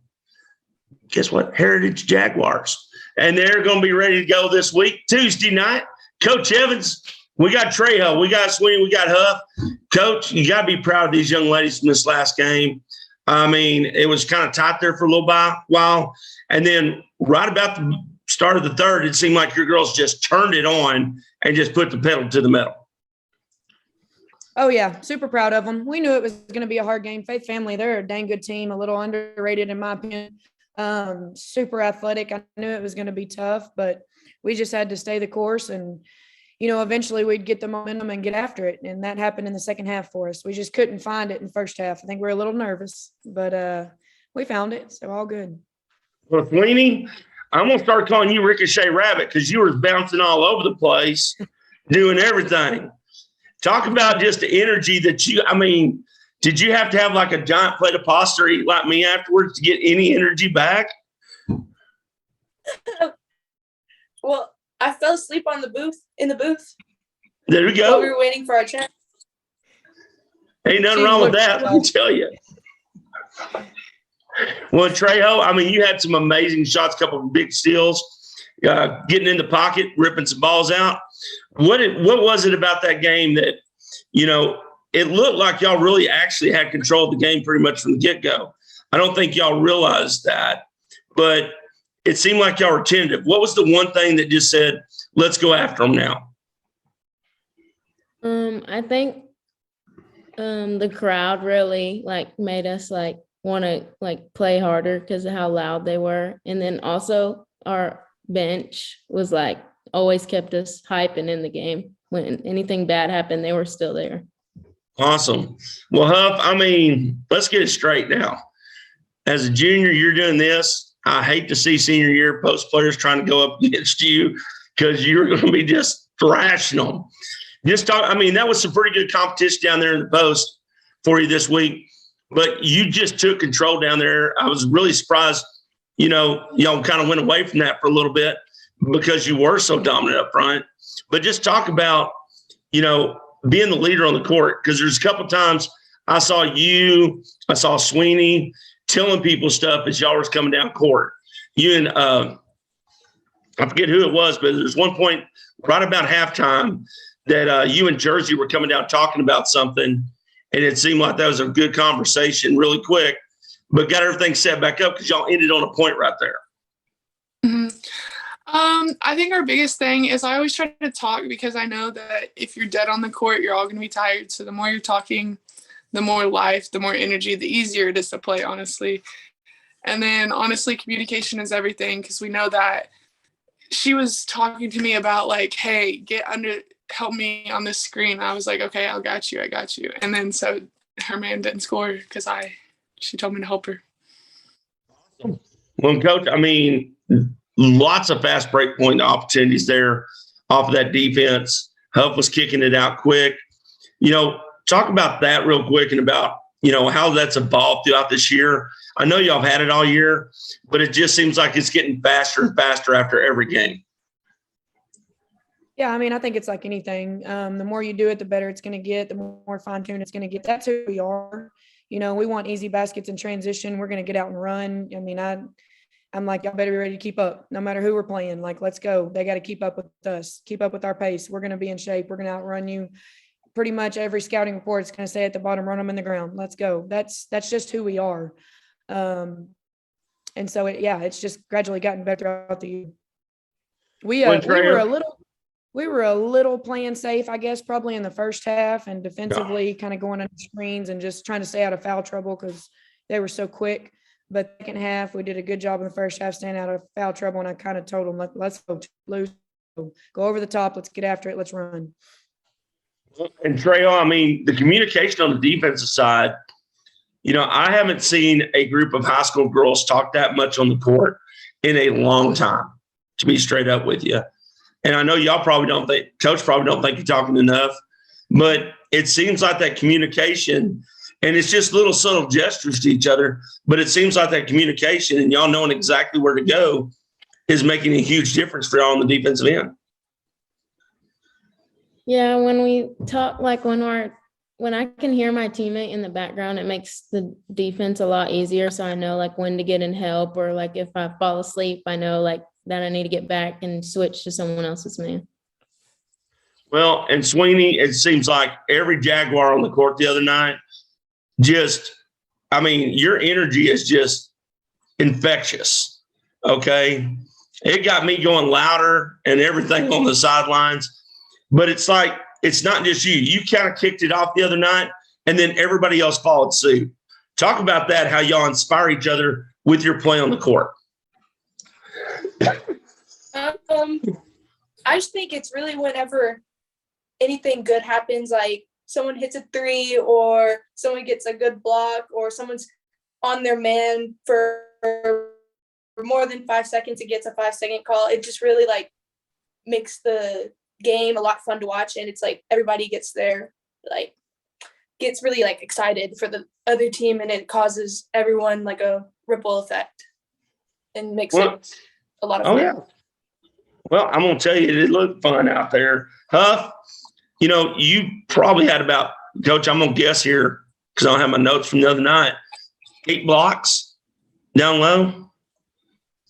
Guess what? Heritage Jaguars. And they're going to be ready to go this week, Tuesday night. Coach Evans, We got Trejo, we got Sweeney, we got Huff. Coach, you got to be proud of these young ladies from this last game. I mean, it was kind of tight there for a little while. And then right about the start of the third, it seemed like your girls just turned it on and just put the pedal to the metal. Oh, yeah. Super proud of them. We knew it was going to be a hard game. Faith Family, they're a dang good team, a little underrated in my opinion. Super athletic. I knew it was going to be tough, but we just had to stay the course and, eventually we'd get the momentum and get after it. And that happened in the second half for us. We just couldn't find it in the first half. I think we were a little nervous, but we found it. So all good. Well, Sweeney, I'm going to start calling you Ricochet Rabbit because you were bouncing all over the place, doing everything. Talk about just the energy that did you have to have like a giant plate of pasta or eat like me afterwards to get any energy back? Well, I fell asleep in the booth. There we go. While we were waiting for our turn. Ain't nothing wrong with that, let me tell you. Well, Trejo, you had some amazing shots, a couple of big steals, getting in the pocket, ripping some balls out. What was it about that game that, it looked like y'all really actually had control of the game pretty much from the get-go. I don't think y'all realized that, but it seemed like y'all were tentative. What was the one thing that just said, let's go after them now? I think the crowd really made us want to play harder because of how loud they were. And then also our bench was always kept us hyping in the game. When anything bad happened, they were still there. Awesome. Well, Huff, let's get it straight now. As a junior, you're doing this. I hate to see senior year post players trying to go up against you because you're going to be just thrashing them. That was some pretty good competition down there in the post for you this week, but you just took control down there. I was really surprised, y'all kind of went away from that for a little bit because you were so dominant up front. But just talk about, being the leader on the court, because there's a couple times I saw Sweeney telling people stuff as y'all was coming down court. You and I forget who it was, but there's one point right about halftime that you and Jersey were coming down talking about something, and it seemed like that was a good conversation really quick, but got everything set back up because y'all ended on a point right there. Mm-hmm. I think our biggest thing is I always try to talk because I know that if you're dead on the court, you're all going to be tired. So the more you're talking, the more life, the more energy, the easier it is to play, honestly. And then honestly, communication is everything because we know that she was talking to me about hey, help me on this screen. I was like, okay, I got you. And then so her man didn't score because she told me to help her. Well, Coach, lots of fast break point opportunities there off of that defense. Huff was kicking it out quick. Talk about that real quick and about, how that's evolved throughout this year. I know y'all have had it all year, but it just seems like it's getting faster and faster after every game. Yeah, I think it's like anything. The more you do it, the better it's going to get, the more fine-tuned it's going to get. That's who we are. We want easy baskets in transition. We're going to get out and run. I'm like, y'all better be ready to keep up no matter who we're playing. Let's go. They got to keep up with us, keep up with our pace. We're going to be in shape. We're going to outrun you. Pretty much every scouting report is going to say at the bottom, run them in the ground. Let's go. That's just who we are. And so it's just gradually gotten better throughout the year. We were a little playing safe, I guess, probably in the first half and defensively kind of going under screens and just trying to stay out of foul trouble because they were so quick. But second half, we did a good job in the first half, staying out of foul trouble. And I kind of told them, let's go loose, go over the top. Let's get after it. Let's run. And Trejo, the communication on the defensive side, I haven't seen a group of high school girls talk that much on the court in a long time, to be straight up with you. And I know y'all Coach probably don't think you're talking enough, but it seems like that communication, and it's just little subtle gestures to each other, but it seems like that communication and y'all knowing exactly where to go is making a huge difference for y'all on the defensive end. Yeah, when we talk, when I can hear my teammate in the background, it makes the defense a lot easier. So I know when to get in help, or if I fall asleep, I know that I need to get back and switch to someone else's man. Well, and Sweeney, it seems like every Jaguar on the court the other night, your energy is just infectious. Okay. It got me going louder and everything on the sidelines. But it's like, it's not just you. You kind of kicked it off the other night, and then everybody else followed suit. Talk about that, how y'all inspire each other with your play on the court. I just think it's really whenever anything good happens, like someone hits a three or someone gets a good block or someone's on their man for more than 5 seconds, it gets a 5-second call. It just really like makes the game a lot fun to watch, and it's like everybody gets really like excited for the other team, and it causes everyone like a ripple effect and makes it a lot of fun. Yeah. Well, I'm going to tell you, it looked fun out there. Huff, you probably had about, Coach, I'm going to guess here because I don't have my notes from the other night, 8 blocks down low.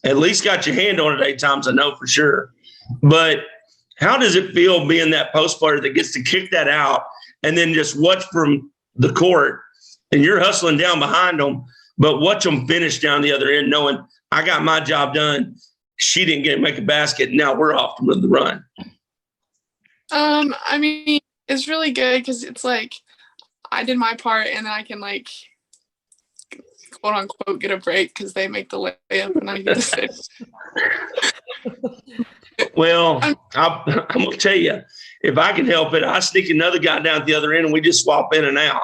At least got your hand on it 8 times, I know for sure. But how does it feel being that post player that gets to kick that out and then just watch from the court, and you're hustling down behind them, but watch them finish down the other end knowing I got my job done. She didn't make a basket. Now we're off to the run. It's really good because it's like I did my part, and then I can like quote unquote get a break because they make the layup and I get to sit. Well, I'm going to tell you, if I can help it, I sneak another guy down at the other end and we just swap in and out.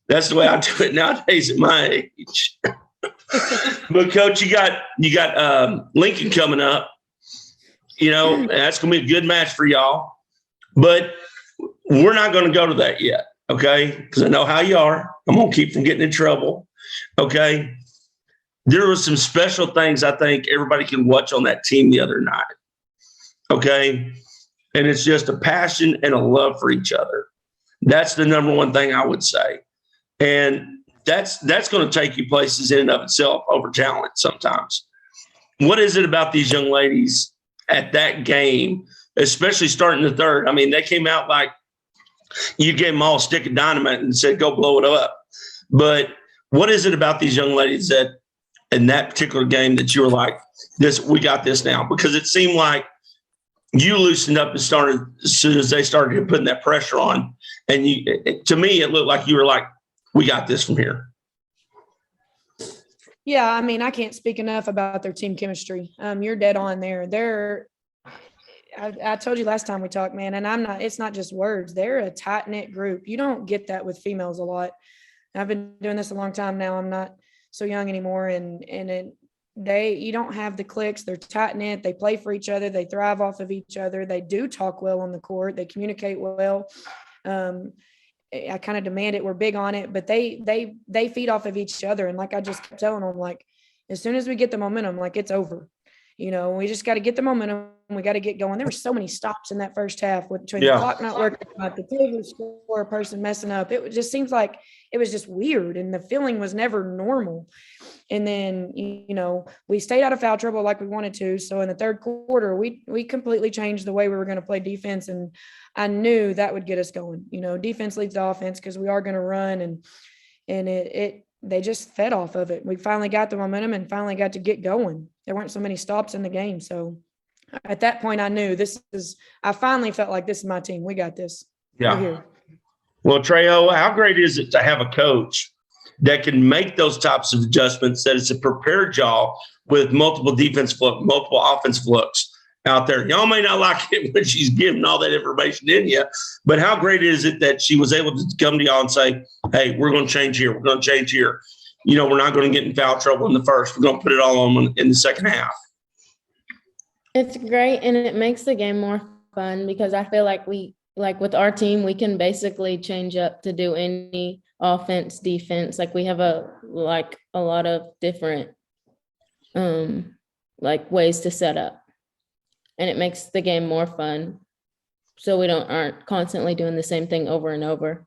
That's the way I do it nowadays at my age. But Coach, you got Lincoln coming up. That's going to be a good match for y'all. But we're not going to go to that yet, okay? Because I know how you are. I'm going to keep from getting in trouble, okay? There were some special things I think everybody can watch on that team the other night, okay? And it's just a passion and a love for each other. That's the number one thing I would say. And that's going to take you places in and of itself over talent sometimes. What is it about these young ladies at that game, especially starting the third? I mean, they came out like you gave them all a stick of dynamite and said, go blow it up. But what is it about these young ladies that in that particular game that you were like, we got this now? Because it seemed like you loosened up and started as soon as they started putting that pressure on. And to me, it looked like you were like, we got this from here. Yeah, I can't speak enough about their team chemistry. You're dead on there. I told you last time we talked, man, and it's not just words. They're a tight-knit group. You don't get that with females a lot. I've been doing this a long time now. I'm not so young anymore. You don't have the cliques. They're tight-knit. They play for each other. They thrive off of each other. They do talk well on the court. They communicate well. I kind of demand it. We're big on it, but they feed off of each other. And like I just kept telling them, like, as soon as we get the momentum, like it's over. We just got to get the momentum. We got to get going. There were so many stops in that first half between the clock not working, the table score, person messing up. It just seems like it was just weird, and the feeling was never normal. And then, we stayed out of foul trouble like we wanted to. So in the third quarter, we completely changed the way we were going to play defense. And I knew that would get us going. Defense leads the offense because we are going to run, and they just fed off of it. We finally got the momentum and finally got to get going. There weren't so many stops in the game. So at that point, I knew I finally felt like this is my team. We got this. Yeah. We're here. Well, Trejo, how great is it to have a coach that can make those types of adjustments, that it's a prepared y'all with multiple multiple offensive looks out there? Y'all may not like it when she's giving all that information in you, but how great is it that she was able to come to y'all and say, hey, we're going to change here. We're going to change here. We're not going to get in foul trouble in the first. We're going to put it all on in the second half. It's great, and it makes the game more fun because I feel like with our team, we can basically change up to do any offense, defense. Like we have a lot of different ways to set up, and it makes the game more fun. So we aren't constantly doing the same thing over and over.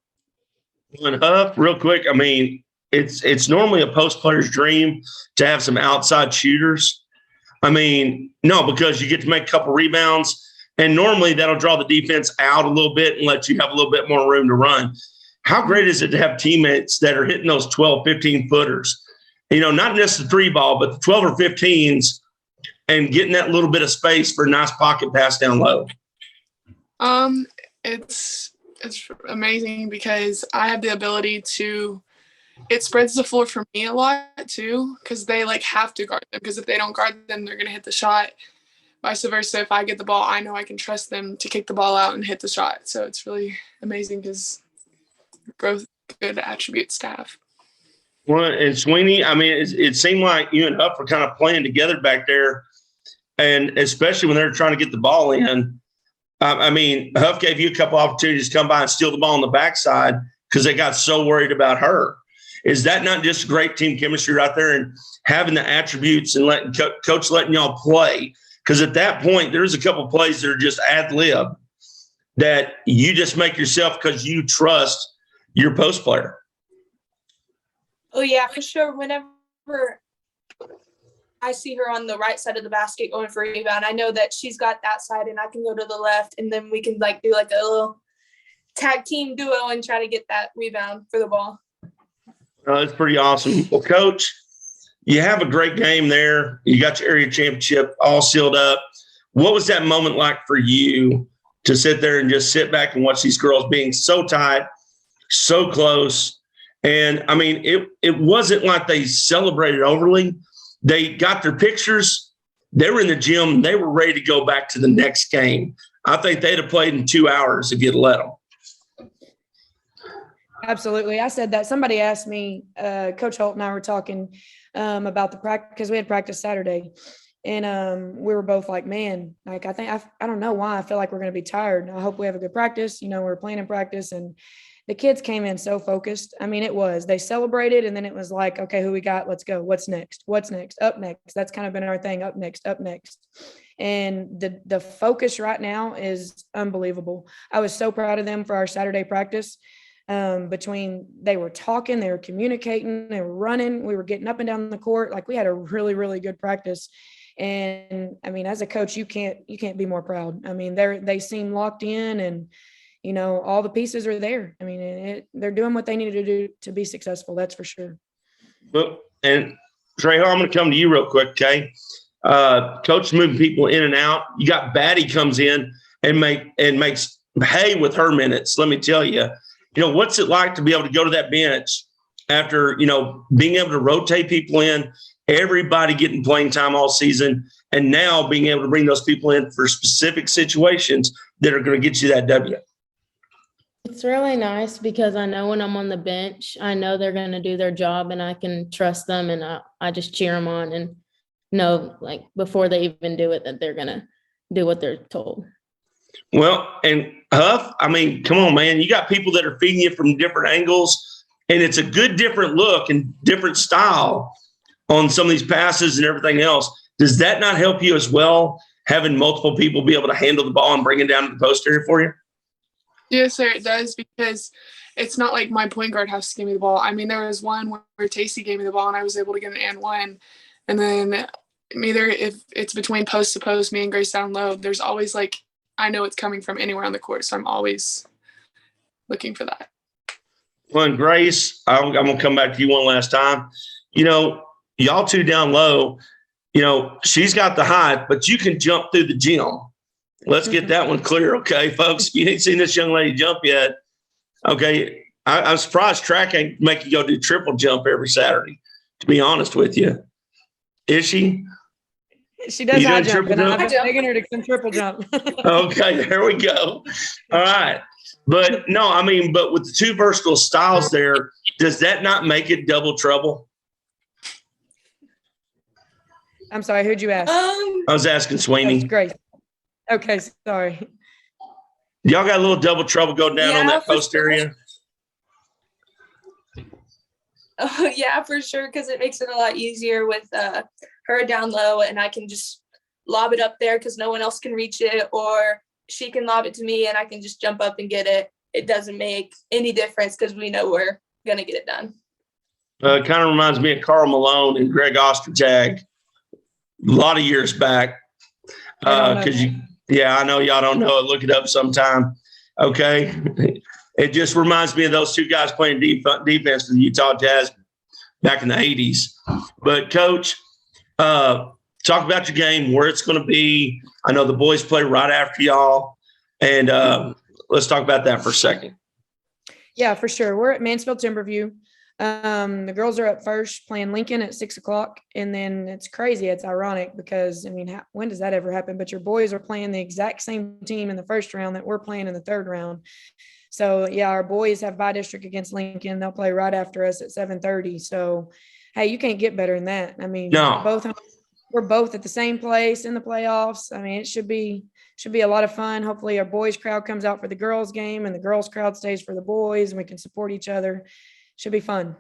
And Huff, real quick, it's normally a post player's dream to have some outside shooters. No, because you get to make a couple rebounds And normally that'll draw the defense out a little bit and let you have a little bit more room to run. How great is it to have teammates that are hitting those 12, 15 footers? Not just the 3 ball, but the 12 or 15s and getting that little bit of space for a nice pocket pass down low. It's amazing because I have the ability to, it spreads the floor for me a lot too, because they have to guard them, because if they don't guard them, they're going to hit the shot. Vice versa, if I get the ball, I know I can trust them to kick the ball out and hit the shot. So it's really amazing because both good attributes to have. Well, and Sweeney, it seemed like you and Huff were kind of playing together back there, and especially when they were trying to get the ball in. Huff gave you a couple opportunities to come by and steal the ball on the backside because they got so worried about her. Is that not just great team chemistry right there and having the attributes and letting coach letting y'all play? Because at that point, there's a couple plays that are just ad lib that you just make yourself because you trust your post player. Oh, yeah, for sure. Whenever I see her on the right side of the basket going for a rebound, I know that she's got that side and I can go to the left, and then we can do a little tag team duo and try to get that rebound for the ball. That's pretty awesome. Well, Coach, you have a great game there. You got your area championship all sealed up. What was that moment like for you to sit there and just sit back and watch these girls being so tight, so close? And, it wasn't like they celebrated overly. They got their pictures. They were in the gym. They were ready to go back to the next game. I think they'd have played in 2 hours if you'd let them. Absolutely. I said that. Somebody asked me, Coach Holt and I were talking about the practice, because we had practice Saturday, and we were both like, man, I don't know why I feel like we're going to be tired. I hope we have a good practice. We're playing in practice, and the kids came in so focused. They celebrated, and then it was like, okay, who we got? Let's go. What's next? Up next. That's kind of been our thing. Up next. And the focus right now is unbelievable. I was so proud of them for our Saturday practice. They were talking, they were communicating, they were running, we were getting up and down the court. We had a really, really good practice. And as a coach, you can't be more proud. They seem locked in, and all the pieces are there. They're doing what they needed to do to be successful. That's for sure. Well, and Trejo, I'm going to come to you real quick. Okay. Coach moving people in and out. You got Batty comes in and makes hay with her minutes. Let me tell you, what's it like to be able to go to that bench after, being able to rotate people in, everybody getting playing time all season, and now being able to bring those people in for specific situations that are going to get you that W? It's really nice because I know when I'm on the bench, I know they're going to do their job and I can trust them, and I just cheer them on and know, before they even do it, that they're going to do what they're told. Well, and Huff, come on, man. You got people that are feeding you from different angles, and it's a good different look and different style on some of these passes and everything else. Does that not help you as well, having multiple people be able to handle the ball and bring it down to the post area for you? Yes, sir, it does, because it's not like my point guard has to give me the ball. There was one where Tacey gave me the ball and I was able to get an and one. And then either if it's between post to post, me and Grace down low, there's always I know it's coming from anywhere on the court. So I'm always looking for that. Well, and Grace, I'm going to come back to you one last time. Y'all two down low, she's got the height, but you can jump through the gym. Let's get that one clear, okay, folks? You ain't seen this young lady jump yet. Okay, I'm surprised track ain't make you go do triple jump every Saturday, to be honest with you. Is she? She does high jump, and I've been begging her to come triple jump. Okay, there we go. All right. But no, but with the two versatile styles there, does that not make it double trouble? I'm sorry, who'd you ask? I was asking Sweeney. That's great. Okay, sorry. Y'all got a little double trouble going down on that post area? Oh, yeah, for sure, because it makes it a lot easier with her down low, and I can just lob it up there because no one else can reach it, or she can lob it to me and I can just jump up and get it. It doesn't make any difference because we know we're going to get it done. It kind of reminds me of Carl Malone and Greg Ostertag a lot of years back, because Yeah, I know y'all don't know it. Look it up sometime. Okay. It just reminds me of those two guys playing defense for the Utah Jazz back in the 80s. But, Coach, talk about your game, where it's going to be. I know the boys play right after y'all. And let's talk about that for a second. Yeah, for sure. We're at Mansfield Timberview. The girls are up first playing Lincoln at 6:00. And then it's crazy. It's ironic because, I mean, when does that ever happen? But your boys are playing the exact same team in the first round that we're playing in the third round. So, yeah, our boys have bi-district against Lincoln. They'll play right after us at 7:30. So, hey, you can't get better than that. I mean, we're both at the same place in the playoffs. I mean, it should be a lot of fun. Hopefully our boys crowd comes out for the girls game and the girls crowd stays for the boys and we can support each other. Should be fun.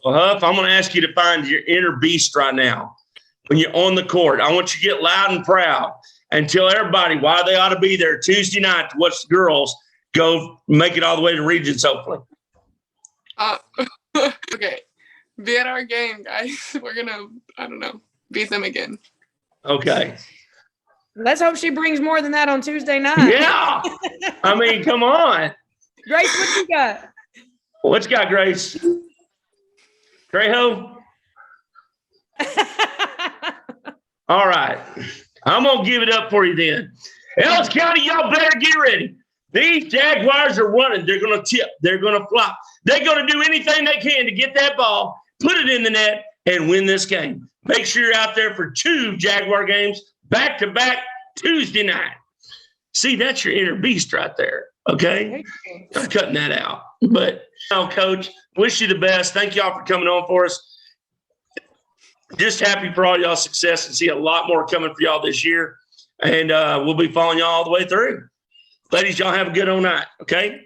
Well, Huff, I'm going to ask you to find your inner beast right now. When you're on the court, I want you to get loud and proud and tell everybody why they ought to be there Tuesday night to watch the girls go make it all the way to regions, hopefully. Okay. Be at our game, guys. We're going to, beat them again. Okay. Let's hope she brings more than that on Tuesday night. Yeah. I mean, come on. Grace, what you got? What you got, Grace? Trejo? All right. I'm going to give it up for you then. Ellis County, y'all better get ready. These Jaguars are running. They're going to tip. They're going to flop. They're going to do anything they can to get that ball, put it in the net, and win this game. Make sure you're out there for 2 Jaguar games back-to-back Tuesday night. See, that's your inner beast right there, okay? I'm cutting that out. But, Coach, wish you the best. Thank y'all for coming on for us. Just happy for all y'all's success and see a lot more coming for y'all this year. And we'll be following y'all all the way through. Ladies, y'all have a good night, okay?